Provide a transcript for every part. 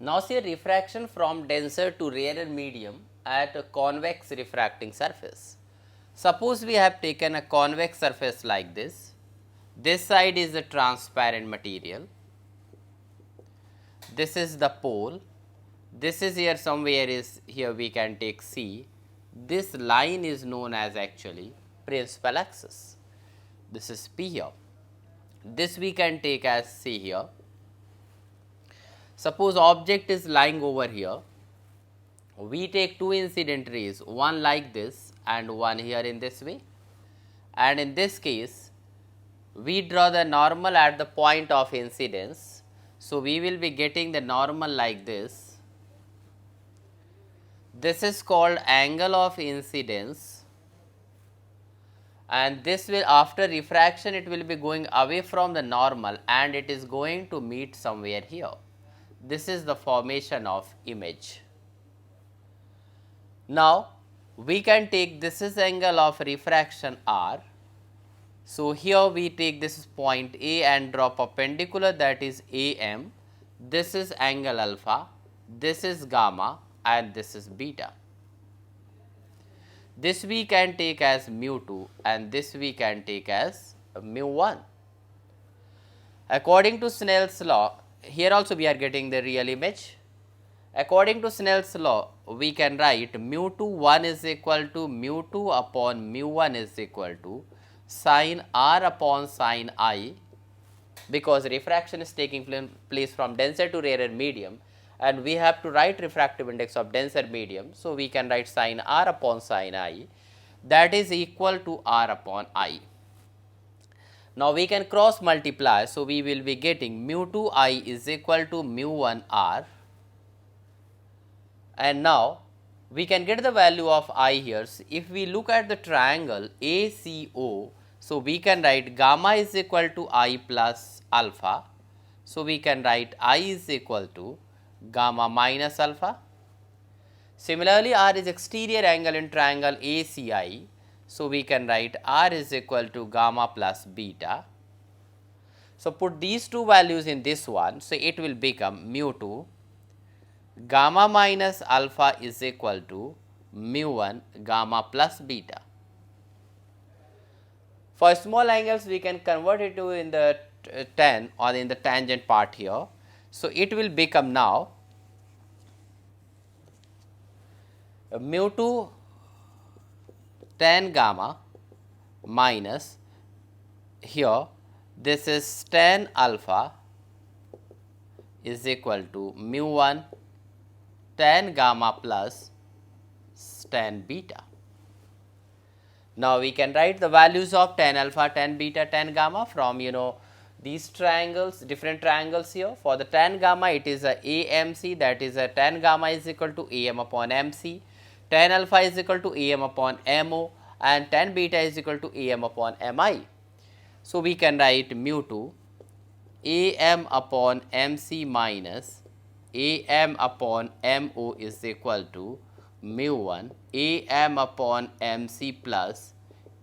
Now see a refraction from denser to rarer medium at a convex refracting surface. Suppose we have taken a convex surface like this. This side is a transparent material. This is the pole. This is here somewhere is here we can take C. This line is known as actually principal axis. This is P here. This we can take as C here. Suppose object is lying over here. We take two incident rays, one like this and one here in this way. And in this case, we draw the normal at the point of incidence. So, we will be getting the normal like this. This is called angle of incidence, and this will, after refraction, it will be going away from the normal and it is going to meet somewhere here. This is the formation of image. Now, we can take this is angle of refraction R. So, here we take this point A and draw perpendicular, that is AM. This is angle alpha, this is gamma and this is beta. This we can take as mu2 and this we can take as mu1. According to Snell's law, here also we are getting the real image. According to Snell's law, we can write mu2 1 is equal to mu2 upon mu1 is equal to sin R upon sin I, because refraction is taking place from denser to rarer medium and we have to write refractive index of denser medium. So, we can write sin R upon sin I, that is equal to R upon I. Now, we can cross multiply. So, we will be getting mu2 I is equal to mu1 R, and now we can get the value of I here. So, if we look at the triangle ACO, so we can write gamma is equal to I plus alpha. So, we can write I is equal to gamma minus alpha. Similarly, R is exterior angle in triangle ACI. So, we can write R is equal to gamma plus beta. So, put these two values in this one. So, it will become mu2 gamma minus alpha is equal to mu1 gamma plus beta. For small angles, we can convert it to in the tan or in the tangent part here. So, it will become now mu2 tan gamma minus here this is tan alpha is equal to mu1 tan gamma plus tan beta. Now, we can write the values of tan alpha, tan beta, tan gamma from these triangles, different triangles here. For the tan gamma, it is a AMC, that is a tan gamma is equal to AM upon MC, tan alpha is equal to AM upon MO and tan beta is equal to AM upon MI. So, we can write mu2 AM upon MC minus AM upon MO is equal to mu1 AM upon MC plus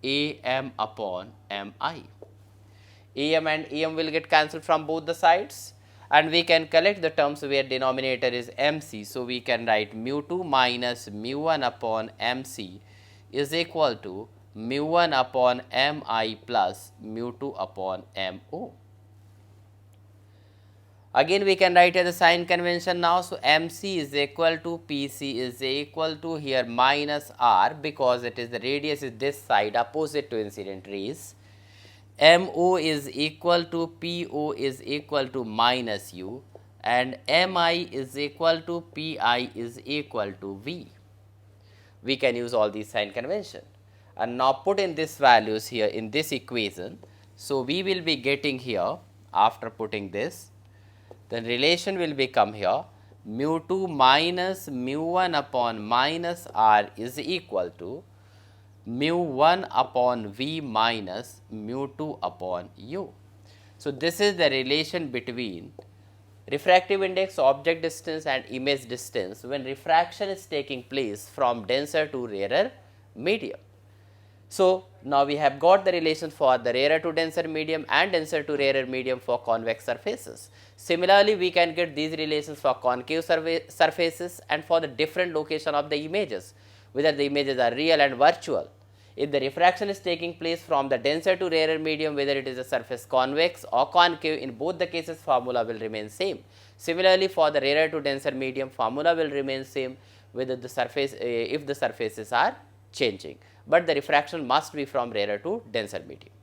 AM upon MI. AM and AM will get cancelled from both the sides and we can collect the terms where denominator is MC. So, we can write mu2 minus mu1 upon MC is equal to mu1 upon Mi plus mu2 upon Mo. Again, we can write as a sign convention now. So, MC is equal to PC is equal to here minus R, because it is the radius is this side opposite to incident rays. MO is equal to PO is equal to minus U and MI is equal to PI is equal to V. We can use all these sign convention and now put in these values here in this equation. So, we will be getting here after putting this, the relation will become here mu2 minus mu1 upon minus R is equal to mu1 upon V minus mu2 upon U. So, this is the relation between refractive index, object distance and image distance when refraction is taking place from denser to rarer medium. So, now we have got the relation for the rarer to denser medium and denser to rarer medium for convex surfaces. Similarly, we can get these relations for concave surfaces and for the different location of the images, whether the images are real and virtual. If the refraction is taking place from the denser to rarer medium, whether it is a surface convex or concave, in both the cases formula will remain same. Similarly, for the rarer to denser medium, formula will remain same whether the surface if the surfaces are changing, but the refraction must be from rarer to denser medium.